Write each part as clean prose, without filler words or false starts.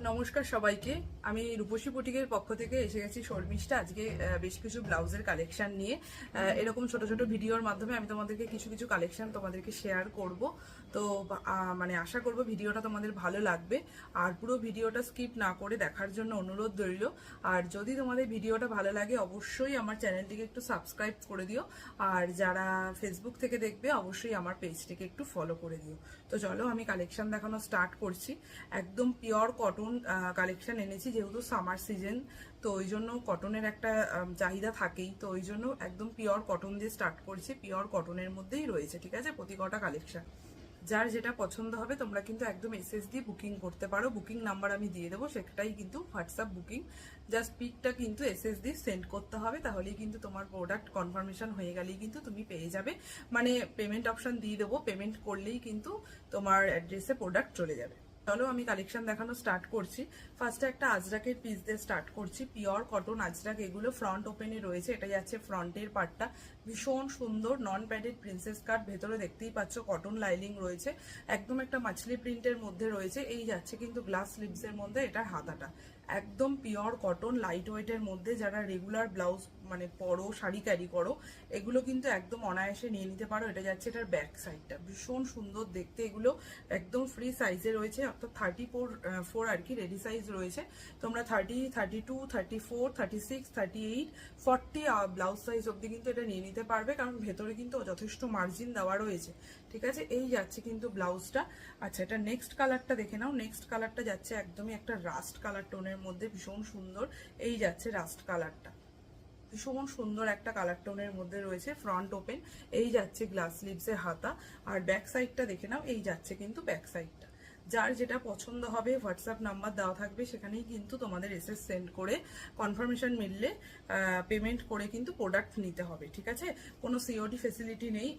নমস্কার সবাইকে। আমি রূপসী বুটিকের পক্ষ থেকে এসে গেছি শর্মিষ্ঠা আজকে বেশ কিছু ব্লাউজের কালেকশন নিয়ে। এরকম ছোট ছোট ভিডিওর মাধ্যমে আমি তোমাদেরকে কিছু কিছু কালেকশন তোমাদেরকে শেয়ার করব। তো মানে আশা করব ভিডিওটা তোমাদের ভালো লাগবে, আর পুরো ভিডিওটা স্কিপ না করে দেখার জন্য অনুরোধ রইল। আর যদি তোমাদের ভিডিওটা ভালো লাগে অবশ্যই আমার চ্যানেলটিকে একটু সাবস্ক্রাইব করে দিও, আর যারা ফেসবুক থেকে দেখবে অবশ্যই আমার পেজটিকে একটু ফলো করে দিও। তো চলো আমি কালেকশন দেখানো স্টার্ট করছি। একদম পিওর কটন কালেকশন এনেছি, যেহেতু সামার সিজন, তো ওই জন্য কটনের একটা চাহিদা থাকেই, তো ওই জন্য একদম পিওর কটন দিয়ে স্টার্ট করছি। পিওর কটনের মধ্যেই রয়েছে, ঠিক আছে, প্রতি কটা কালেকশন। যার যেটা পছন্দ হবে তোমরা কিন্তু একদম এসএস দিয়ে বুকিং করতে পারো। বুকিং নাম্বার আমি দিয়ে দেবো, সেটাই কিন্তু হোয়াটসঅ্যাপ বুকিং। জাস্ট পিকটা কিন্তু এসএস দিয়ে সেন্ড করতে হবে, তাহলেই কিন্তু তোমার প্রোডাক্ট কনফার্মেশন হয়ে গেলেই কিন্তু তুমি পেয়ে যাবে। মানে পেমেন্ট অপশন দিয়ে দেবো, পেমেন্ট করলেই কিন্তু তোমার অ্যাড্রেসে প্রোডাক্ট চলে যাবে। চলো আমি কালেকশন দেখানো স্টার্ট করছি। ফার্স্টে একটা আজরাকের পিস দিয়ে স্টার্ট করছি। পিওর কটন আজরাক, এগুলো ফ্রন্ট ওপেনে রয়েছে। এটা যাচ্ছে ফ্রন্টের পার্টটা, ভীষণ সুন্দর নন প্যাডেড প্রিন্সেস কাট। ভেতরে দেখতেই পাচ্ছ কটন লাইনিং রয়েছে, একদম একটা মাছলি প্রিন্টের মধ্যে রয়েছে। এই যাচ্ছে কিন্তু গ্লাস স্লিভসের মধ্যে এটার হাতাটা। একদম পিওর কটন লাইট ওয়েটের মধ্যে। যারা রেগুলার ব্লাউজ মানে পরো, শাড়ি ক্যারি করো, এগুলো কিন্তু একদম অনায়াসে নিয়ে নিতে পারো। এটা যাচ্ছে এটার ব্যাক সাইডটা, ভীষণ সুন্দর দেখতে। এগুলো একদম ফ্রি সাইজে রয়েছে, অর্থাৎ 34 আর কি রেডি সাইজ রয়েছে। তোমরা 30, 32, 34, 36, 38, 40 ব্লাউজ সাইজ অব্দি কিন্তু এটা নিয়ে নিতে পারবে, কারণ ভেতরে কিন্তু যথেষ্ট মার্জিন দেওয়া রয়েছে, ঠিক আছে। এই যাচ্ছে কিন্তু ব্লাউজটা। আচ্ছা, এটা নেক্সট কালারটা দেখে নাও। নেক্সট কালারটা যাচ্ছে একদমই একটা রাস্ট কালার টোনের মধ্যে, ভীষণ সুন্দর। এই যাচ্ছে রাস্ট কালারটা, ভীষণ সুন্দর একটা কালার টোনের মধ্যে রয়েছে। ফ্রন্ট ওপেন, এই যাচ্ছে গ্লাস স্লিভসের হাতা। আর ব্যাক সাইডটা দেখে নাও, এই যাচ্ছে কিন্তু ব্যাক সাইডটা। যার যেটা পছন্দ হবে হোয়াটসঅ্যাপ নাম্বার দেওয়া থাকবে, সেখানেই কিন্তু তোমাদের এসএস সেন্ড করে কনফার্মেশন মিললে পেমেন্ট করে কিন্তু প্রোডাক্ট নিতে হবে, ঠিক আছে। কোনো সিওডি ফেসিলিটি নেই,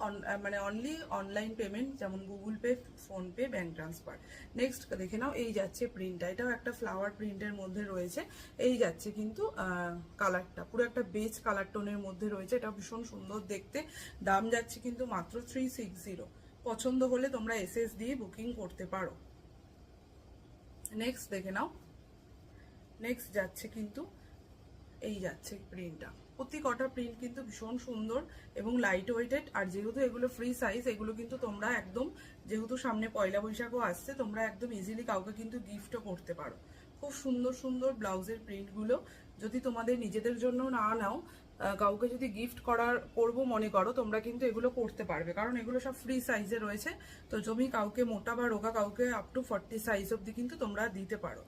মানে অনলি অনলাইন পেমেন্ট, যেমন Google pay, PhonePe, bank transfer. Next দেখে নাও, এই যাচ্ছে প্রিন্টটা। এটাও একটা ফ্লাওয়ার প্রিন্টের মধ্যে রয়েছে। এই যাচ্ছে কিন্তু কালারটা, পুরো একটা বেজ কালার টোনের মধ্যে রয়েছে। এটা ভীষণ সুন্দর দেখতে। দাম যাচ্ছে কিন্তু মাত্র 360। পছন্দ হলে তোমরা এসএস দিয়ে বুকিং করতে পারো। নেক্সট দেখে নাও। নেক্সট যাচ্ছে কিন্তু এই যাচ্ছে প্রিন্টটা। প্রতি কটা প্রিন্ট কিন্তু ভীষণ সুন্দর এবং লাইট ওয়েটেড। আর যেহেতু এগুলো ফ্রি সাইজ, এগুলো কিন্তু তোমরা একদম, যেহেতু সামনে পয়লা বৈশাখও আসছে, তোমরা একদম ইজিলি কাউকে কিন্তু গিফটও করতে পারো। খুব সুন্দর সুন্দর ব্লাউজের প্রিন্টগুলো যদি তোমাদের নিজেদের জন্য না নাও, কাউকে যদি গিফট করবো মনে করো, তোমরা কিন্তু এগুলো করতে পারবে, কারণ এগুলো সব ফ্রি সাইজে রয়েছে। তো তুমি কাউকে মোটা বা রোগা, কাউকে আপ টু 40 সাইজ অব্দি কিন্তু তোমরা দিতে পারো।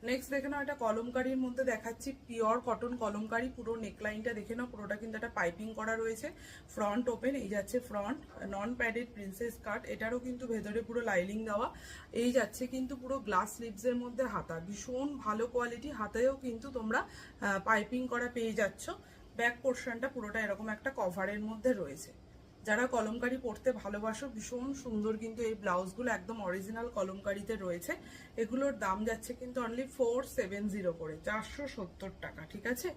নেক্সট দেখে নাও, এটা কলমকারির মধ্যে দেখাচ্ছি। Pure cotton kalamkari. পুরো নেকলাইনটা দেখে নাও, পুরোটা কিন্তু একটা পাইপিং করা রয়েছে। ফ্রন্ট ওপেন, এই যাচ্ছে ফ্রন্ট। নন প্যাডেড প্রিন্সেস কাট, এটারও কিন্তু ভেতরে পুরো লাইনিং দেওয়া। এই যাচ্ছে কিন্তু পুরো গ্লাস স্লিভসের মধ্যে হাতা, ভীষণ ভালো কোয়ালিটি। হাতেও কিন্তু তোমরা পাইপিং করা পেয়ে যাচ্ছ। ব্যাক পোর্শনটা পুরোটা এরকম একটা কভারের মধ্যে রয়েছে। যারা কলমকারি পরতে ভালোবাসো, ভীষণ সুন্দর কিন্তু এই ব্লাউজগুলো, একদম অরিজিনাল কলমকারিতে রয়েছে। এগুলোর দাম যাচ্ছে কিন্তু অনলি 470 করে, 470 টাকা, ঠিক আছে।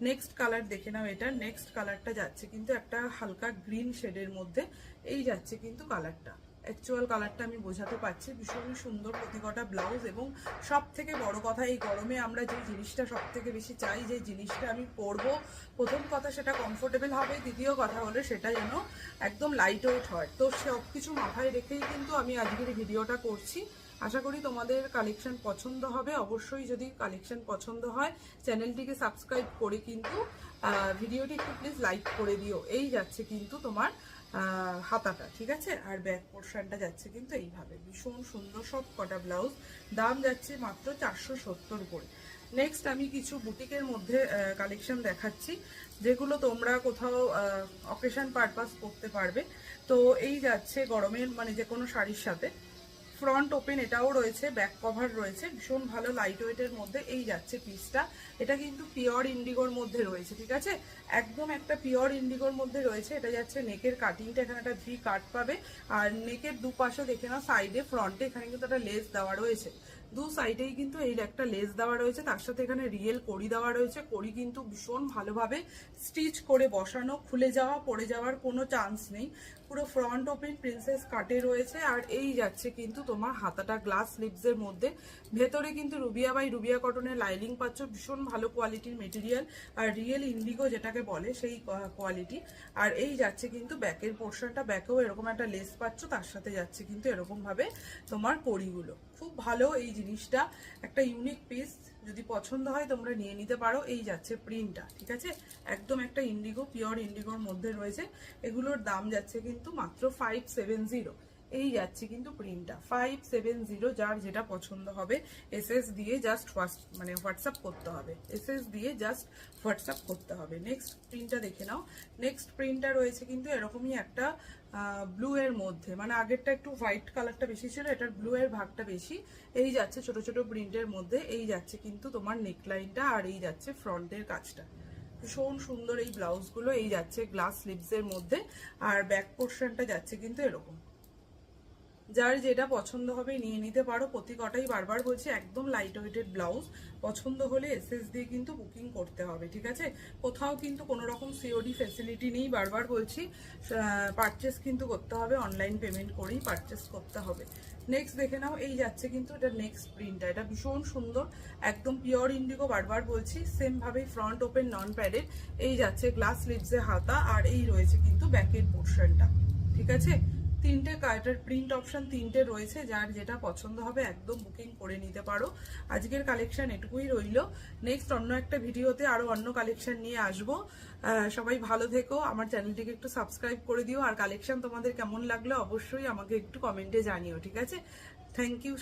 নেক্সট কালার দেখে নাও। এটা নেক্সট কালারটা যাচ্ছে কিন্তু একটা হালকা গ্রিন শেডের মধ্যে। এই যাচ্ছে কিন্তু কালারটা, অ্যাকচুয়াল কালারটা আমি বোঝাতে পারছি। ভীষণই সুন্দর প্রতিকটা ব্লাউজ। এবং সব থেকে বড় কথা, এই গরমে আমরা যে জিনিসটা সব থেকে বেশি চাই, যে জিনিসটা আমি পরবো, প্রথম কথা সেটা কমফোর্টেবল হবে, দ্বিতীয় কথা হলো সেটা যেন একদম লাইট ওয়েট হয়। তো সব কিছু মাথায় রেখেই কিন্তু আমি আজকের ভিডিওটা করছি। আশা করি তোমাদের কালেকশন পছন্দ হবে। অবশ্যই যদি কালেকশন পছন্দ হয়, চ্যানেলটিকে সাবস্ক্রাইব করে কিন্তু ভিডিওটি একটু প্লিজ লাইক করে দিও। এই যাচ্ছে কিন্তু তোমার হাতাটা, ঠিক আছে। আর ব্যাক পোর্শনটা যাচ্ছে কিন্তু এইভাবে, ভীষণ সুন্দর সব কটা ব্লাউজ। দাম যাচ্ছে মাত্র 470 করে। নেক্সট আমি কিছু বুটিকের মধ্যে কালেকশন দেখাচ্ছি, যেগুলো তোমরা কোথাও অকেশন পারপাস করতে পারবে। তো এই যাচ্ছে গরমের মানে যে কোনো শাড়ির সাথে। ফ্রন্ট ওপেন, এটাও রয়েছে, ব্যাক কভার রয়েছে, ভীষণ ভালো লাইট ওয়েটের মধ্যে। এই যাচ্ছে পিসটা। এটা কিন্তু পিওর ইন্ডিগোর মধ্যে রয়েছে, ঠিক আছে, একদম একটা পিওর ইন্ডিগোর মধ্যে রয়েছে। এটা যাচ্ছে নেকের কাটিংটা, এখানে একটা ভি কাট পাবে। আর নেকের দুপাশে দেখে নাও, সাইডে ফ্রন্টে এখানে কিন্তু একটা লেস দেওয়া রয়েছে। দু সাইডেই কিন্তু এই একটা লেস দেওয়া রয়েছে, তার সাথে এখানে রিয়েল কড়ি দেওয়া রয়েছে। কড়ি কিন্তু ভীষণ ভালোভাবে স্টিচ করে বসানো, খুলে যাওয়া, পড়ে যাওয়ার কোনো চান্স নেই। পুরো ফ্রন্ট ওপেন প্রিন্সেস কাটে রয়েছে। আর এই যাচ্ছে কিন্তু তোমার হাতাটা গ্লাস স্লিভস এর মধ্যে, ভেতরে কিন্তু রুবিয়া বাই রুবিয়া কটনের লাইলিং পাচ্ছ, ভীষণ ভালো কোয়ালিটির মেটেরিয়াল আর রিয়েল ইন্ডিগো যেটাকে বলে সেই কোয়ালিটি। আর এই যাচ্ছে কিন্তু ব্যাকের পোর্শনটা, ব্যাকেও এরকম একটা লেস পাচ্ছ, তার সাথে যাচ্ছে কিন্তু এরকম ভাবে তোমার কড়িগুলো। খুব ভালো এই জিনিসটা, একটা ইউনিক পিস, যদি পছন্দ হয় তোমরা নিয়ে নিতে পারো। এই যাচ্ছে প্রিন্টটা, ঠিক আছে, একদম একটা ইন্ডিগো, পিওর ইন্ডিগোর মধ্যে রয়েছে। এগুলোর দাম যাচ্ছে কিন্তু মাত্র 570। এই যাচ্ছে কিন্তু প্রিন্টটা 570। যার যেটা পছন্দ হবে এসএস দিয়ে জাস্ট হোয়াটসঅ্যাপ করতে হবে, এসএস দিয়ে জাস্ট হোয়াটসঅ্যাপ করতে হবে। নেক্সট প্রিন্টটা দেখে নাও। নেক্সট প্রিন্টটা রয়েছে কিন্তু এরকমই একটা ব্লু এর মধ্যে, মানে আগেরটা একটু হোয়াইট কালারটা বেশি ছিল, এটার ব্লু এর ভাগটা বেশি। এই যাচ্ছে ছোট ছোট প্রিন্টের মধ্যে। এই যাচ্ছে কিন্তু তোমার নেকলাইনটা, আর এই যাচ্ছে ফ্রন্টের কাজটা, ভীষণ সুন্দর এই ব্লাউজগুলো। এই যাচ্ছে গ্লাস স্লিভস এর মধ্যে, আর ব্যাক পোর্শনটা যাচ্ছে কিন্তু এরকম। যার যেটা পছন্দ হবে নিয়ে নিতে পারো। প্রতি কটাই বারবার বলছি একদম লাইট ওয়েটেড ব্লাউজ, পছন্দ হলে এসএস দিয়ে কিন্তু বুকিং করতে হবে, ঠিক আছে। কোথাও কিন্তু কোনো রকম সিওডি ফ্যাসিলিটি নেই, বারবার বলছি, পারচেস কিন্তু করতে হবে, অনলাইন পেমেন্ট করেই পারচেস করতে হবে। নেক্সট দেখে নাও। এই যাচ্ছে কিন্তু এটা নেক্সট প্রিন্টটা, এটা ভীষণ সুন্দর, একদম পিওর ইন্ডিগো, বারবার বলছি। সেম ভাবেই ফ্রন্ট ওপেন নন প্যাডেড। এই যাচ্ছে গ্লাস স্লিভসে হাতা, আর এই রয়েছে কিন্তু ব্যাকের পোর্শনটা, ঠিক আছে। তিনটে কালার প্রিন্ট অপশন তিনটে রয়েছে, যার যেটা পছন্দ হবে একদম বুকিং করে নিতে পারো। আজকের কালেকশন এটুকুই রইলো। নেক্সট অন্য একটা ভিডিওতে আরো অন্য কালেকশন নিয়ে আসবো। সবাই ভালো থেকো, আমার চ্যানেলটিকে একটু সাবস্ক্রাইব করে দিও, আর কালেকশন তোমাদের কেমন লাগলো অবশ্যই আমাকে একটু কমেন্টে জানিও, ঠিক আছে। Thank you.